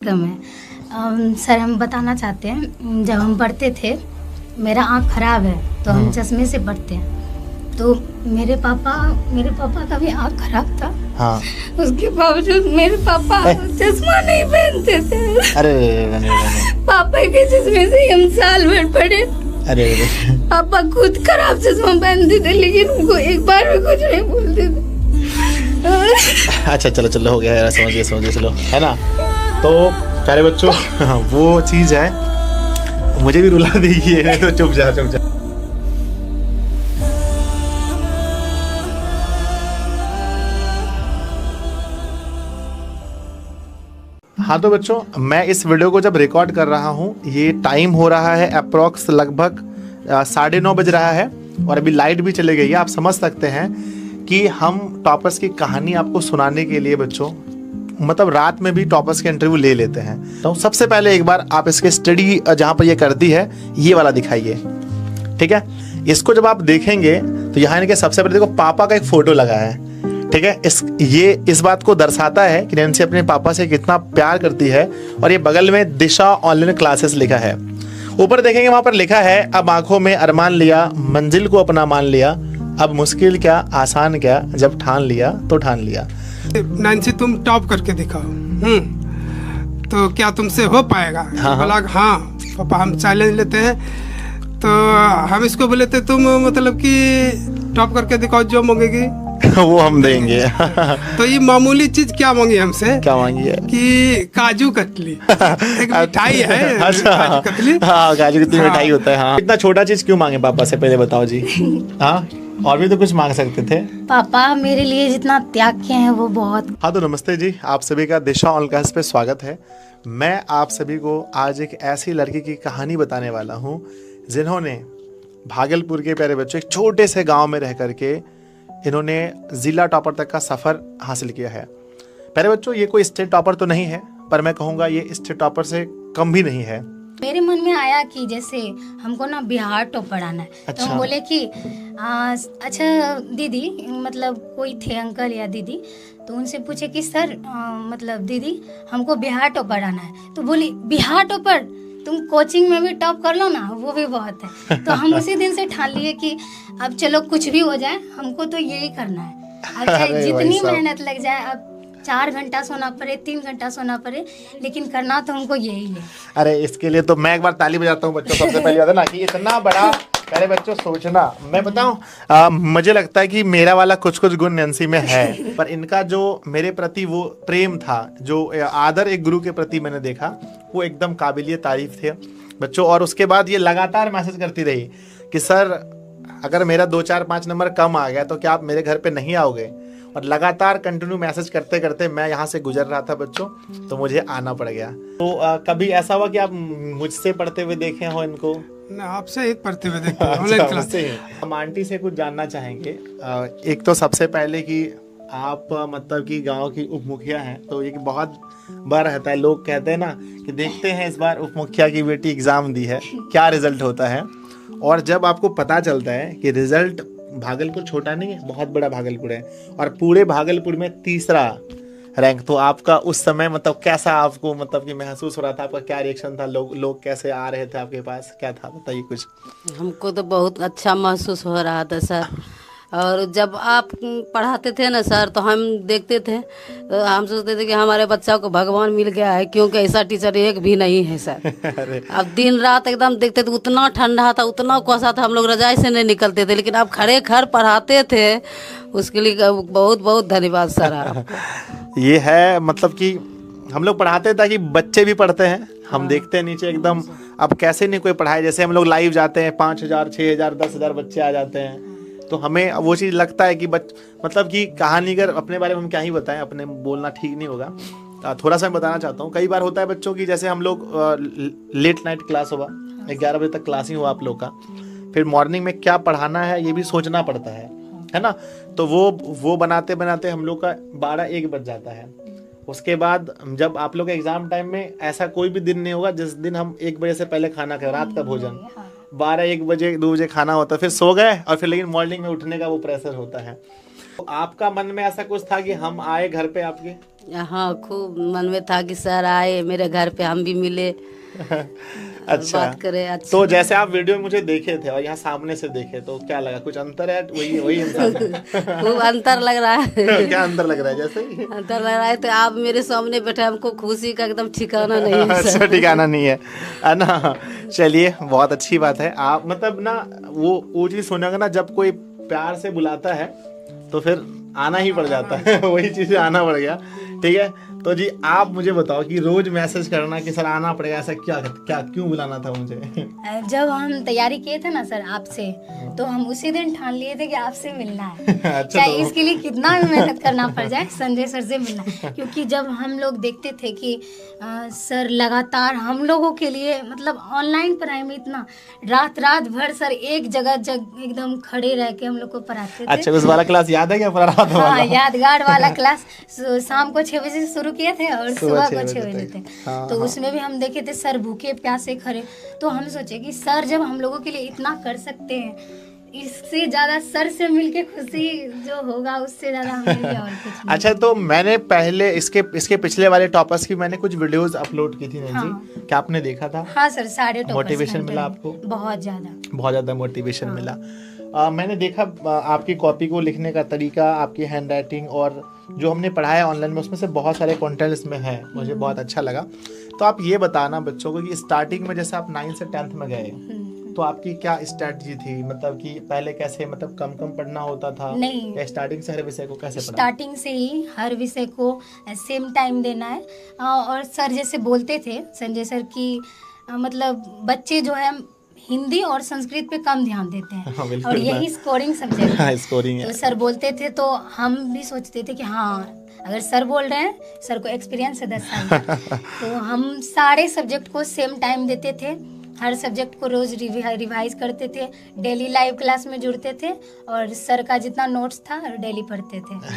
कम है। सर हम बताना चाहते हैं, जब हम पढ़ते थे मेरा आँख खराब है तो हम चश्मे से पढ़ते हैं। तो मेरे पापा का भी आँख खराब था। हाँ। उसके बावजूद मेरे पापा चश्मा नहीं पहनते थे। अरे पापा के चश्मे से हम साल भर पढ़े। अरे पापा खुद खराब चश्मा पहनते थे लेकिन उनको एक बार भी कुछ नहीं बोलते थे। अच्छा चलो हो गया यार, समझ गए चलो, है ना। तो प्यारे बच्चों वो चीज़ है, मुझे भी रुला देगी, तो चुप जा। हाँ तो बच्चों, मैं इस वीडियो को जब रिकॉर्ड कर रहा हूँ, ये टाइम हो रहा है अप्रॉक्स लगभग 9:30 बज रहा है और अभी लाइट भी चली गई है। आप समझ सकते हैं कि हम टॉपर्स की कहानी आपको सुनाने के लिए बच्चों मतलब रात में भी टॉपर्स के इंटरव्यू ले लेते हैं। तो सबसे पहले एक बार आप इसके स्टडी जहाँ पर ये करती है ये वाला दिखाइए, ठीक है। इसको जब आप देखेंगे तो यहाँ इनके सबसे पहले देखो पापा का एक फोटो लगा है, ठीक है। इस बात को दर्शाता है कि नैन्सी अपने पापा से कितना प्यार करती है। और ये बगल में दिशा ऑनलाइन क्लासेस लिखा है। ऊपर देखेंगे वहां पर लिखा है, अब आंखों में अरमान लिया, मंजिल को अपना मान लिया, अब मुश्किल क्या आसान क्या, जब ठान लिया तो ठान लिया। नैन्सी तुम टॉप करके दिखाओ, तो क्या तुमसे हो पाएगा? बोला हाँ पापा हम चैलेंज लेते हैं। तो हम इसको बोले थे तुम मतलब कि टॉप करके दिखाओ, जो मांगेगी वो हम देंगे। तो ये मामूली चीज क्या मांगी हमसे? क्या मांगी है? कि काजू कतली एक मिठाई है। अच्छा काजू कतली, हाँ काजू कतली मिठाई होता है। हाँ इतना छोटा चीज क्यों मांगे पापा से, पहले बताओ जी। हाँ और भी तो कुछ मांग सकते थे। पापा मेरे लिए जितना त्याग किए हैं वो बहुत। हाँ तो नमस्ते जी, आप सभी का दिशा ऑनलाइन क्लास पे स्वागत है। मैं आप सभी को आज एक ऐसी लड़की की कहानी बताने वाला हूँ जिन्होंने भागलपुर के प्यारे बच्चों एक छोटे से गाँव में रह करके इन्होंने जिला टॉपर तक का सफर हासिल किया है। प्यारे बच्चों ये कोई स्टेट टॉपर तो नहीं है, पर मैं कहूँगा ये स्टेट टॉपर से कम भी नहीं है। मेरे मन में आया कि जैसे हमको ना बिहार टॉपर आना है। अच्छा। तो हम बोले कि अच्छा दीदी, मतलब कोई थे अंकल या दीदी, तो उनसे पूछे कि सर मतलब दीदी हमको बिहार टॉपर आना है। तो बोली बिहार टॉपर, तुम कोचिंग में भी टॉप कर लो ना, वो भी बहुत है। तो हम उसी दिन से ठान लिए कि अब चलो कुछ भी हो जाए हमको तो यही करना है। अब चाहे जितनी मेहनत लग जाए, अब 4 घंटा सोना पड़े, 3 घंटा सोना पड़े, लेकिन करना तो हमको यही है। अरे इसके लिए तो मैं एक बार ताली बजाता हूँ बच्चों। सबसे पहले आता ना कि इतना बड़ा पहले बच्चों सोचना। मैं बताऊं मुझे लगता है कि मेरा वाला कुछ गुण नैन्सी में है, पर इनका जो मेरे प्रति वो प्रेम था, जो आदर एक गुरु के प्रति मैंने देखा, वो एकदम काबिलिए तारीफ थे बच्चों। और उसके बाद ये लगातार मैसेज करती रही कि सर अगर मेरा 2 4 5 नंबर कम आ गया तो क्या आप मेरे घर पे नहीं आओगे। और लगातार कंटिन्यू मैसेज करते करते मैं यहाँ से गुजर रहा था बच्चों, तो मुझे आना पड़ गया। तो कभी ऐसा हुआ कि आप मुझसे पढ़ते हुए देखे हो इनको? आपसे ही पढ़ते हुए देखते हैं ऑनलाइन क्लास। हम आंटी से कुछ जानना चाहेंगे। एक तो सबसे पहले कि आप मतलब कि गांव की उप मुखिया हैं, तो ये बहुत बार रहता है, लोग कहते हैं ना कि देखते हैं इस बार उप मुखिया की बेटी एग्जाम दी है, क्या रिजल्ट होता है। और जब आपको पता चलता है कि रिजल्ट, भागलपुर छोटा नहीं है, बहुत बड़ा भागलपुर है और पूरे भागलपुर में 3रा रैंक, तो आपका उस समय मतलब कैसा आपको मतलब कि महसूस हो रहा था? आपका क्या रिएक्शन था? लोग कैसे आ रहे थे आपके पास, क्या था बताइए कुछ। हमको तो बहुत अच्छा महसूस हो रहा था सर। और जब आप पढ़ाते थे ना सर, तो हम देखते थे तो हम सोचते थे कि हमारे बच्चा को भगवान मिल गया है, क्योंकि ऐसा टीचर एक भी नहीं है सर। अब दिन रात एकदम देखते थे, उतना ठंडा था, उतना कोसा था, हम लोग रजाई से नहीं निकलते थे, लेकिन आप खड़े खड़ पढ़ाते थे, उसके लिए बहुत बहुत धन्यवाद सर आपको। ये है मतलब कि हम लोग पढ़ाते ताकि बच्चे भी पढ़ते हैं। हम देखते हैं नीचे एकदम, अब कैसे नहीं कोई पढ़ाए, जैसे हम लोग लाइव जाते हैं 5000 6000 10,000 बच्चे आ जाते हैं, तो हमें वो चीज़ लगता है कि मतलब कि कहानीगर अपने बारे में हम क्या ही बताएं, अपने बोलना ठीक नहीं होगा। थोड़ा सा मैं बताना चाहता हूँ, कई बार होता है बच्चों की, जैसे हम लोग लेट नाइट क्लास होगा, 11 बजे तक क्लास ही हुआ आप लोग का, फिर मॉर्निंग में क्या पढ़ाना है ये भी सोचना पड़ता है ना। तो वो बनाते बनाते हम लोग का 12-1 बज जाता है। उसके बाद जब आप लोग एग्जाम टाइम में ऐसा कोई भी दिन नहीं होगा जिस दिन हम 1 बजे से पहले खाना खाएं, रात का भोजन 12-1 बजे 2 बजे खाना होता है, फिर सो गए और फिर लेकिन मॉर्निंग में उठने का वो प्रेशर होता है। तो आपका मन में ऐसा कुछ था कि हम आए घर पे आपके? हाँ, खूब मन में था कि सर आए मेरे घर पे, हम भी मिले, अच्छा, बात करें। अच्छा, तो जैसे आप वीडियो में मुझे देखे थे और यहाँ सामने से देखे तो क्या लगा, कुछ अंतर है? वही वही इंसान है? खूब अंतर लग रहा है। क्या अंतर लग रहा है? जैसे अंतर लग रहा है, तो आप मेरे सामने बैठे, हमको खुशी का एकदम ठिकाना नहीं है अच्छा, सर। ठिकाना नहीं है ना? चलिए, बहुत अच्छी बात है। आप मतलब ना वो चीज़ सुनेगा ना, जब कोई प्यार से बुलाता है तो फिर आना ही पड़ जाता है। वही चीज़ आना पड़ गया। ठीक है, तो जी आप मुझे बताओ कि रोज मैसेज करना कि सर आना पड़ेगा, ऐसा क्या क्या क्यों बुलाना था मुझे? जब हम तैयारी किए थे ना सर आपसे, तो हम उसी दिन ठान लिए थे कि आपसे मिलना है। अच्छा, चाहे तो इसके लिए कितना भी मेहनत करना पड़ जाए, संजय सर से मिलना है। क्योंकि जब हम लोग देखते थे कि सर लगातार हम लोगों के लिए मतलब ऑनलाइन पढ़ाई में इतना रात भर सर एक जगह एकदम खड़े रह के हम लोग को पढ़ाते थे। अच्छा, उस वाला क्लास याद है क्या? पूरा रात वाला? हाँ, यादगार वाला क्लास शाम को 6 बजे से शुरू किए थे और सुबह को 6 बजे थे। हाँ, तो हाँ। उसमें भी हम देखे थे सर भूखे प्यासे खड़े। तो हम सोचे कि सर जब हम लोगों के लिए इतना कर सकते हैं, इससे ज्यादा सर से मिलके खुशी जो होगा उससे ज्यादा हमें भी और कुछ नहीं। अच्छा, तो मैंने पहले इसके पिछले वाले टॉपर्स की मैंने कुछ वीडियोस अपलोड की थी नैन्सी। हाँ। क्या आपने देखा था? हाँ सर, सारे टॉपर्स मोटिवेशन करते मिला हैं। आपको? बहुत ज्यादा। बहुत ज़्यादा मोटिवेशन मिला। मैंने देखा आपकी कॉपी को लिखने का तरीका, आपकी हैंड राइटिंग और जो हमने पढ़ाया ऑनलाइन में, उसमें से बहुत सारे कंटेंट इसमें हैं, मुझे बहुत अच्छा लगा। तो आप ये बताना बच्चों को कि स्टार्टिंग में जैसे आप 9 से 10th में गए तो आपकी क्या स्ट्रेटजी थी? मतलब कि पहले कैसे, मतलब कम पढ़ना होता था? नहीं, या स्टार्टिंग से हर विषय को कैसे पढ़ा? स्टार्टिंग से ही हर विषय को सेम टाइम देना है। और सर जैसे बोलते थे संजय सर की मतलब बच्चे जो है हिंदी और संस्कृत पे कम ध्यान देते हैं। हाँ, बिल्कुल। और यही स्कोरिंग सब्जेक्ट हाँ, है। स्कोरिंग है। तो सर बोलते थे तो हम भी सोचते थे कि हाँ, अगर सर बोल रहे हैं, सर को एक्सपीरियंस है 10 साल का। तो हम सारे सब्जेक्ट को सेम टाइम देते थे, हर सब्जेक्ट को रोज रिवाइज करते थे, डेली लाइव क्लास में जुड़ते थे और सर का जितना नोट्स था डेली पढ़ते थे।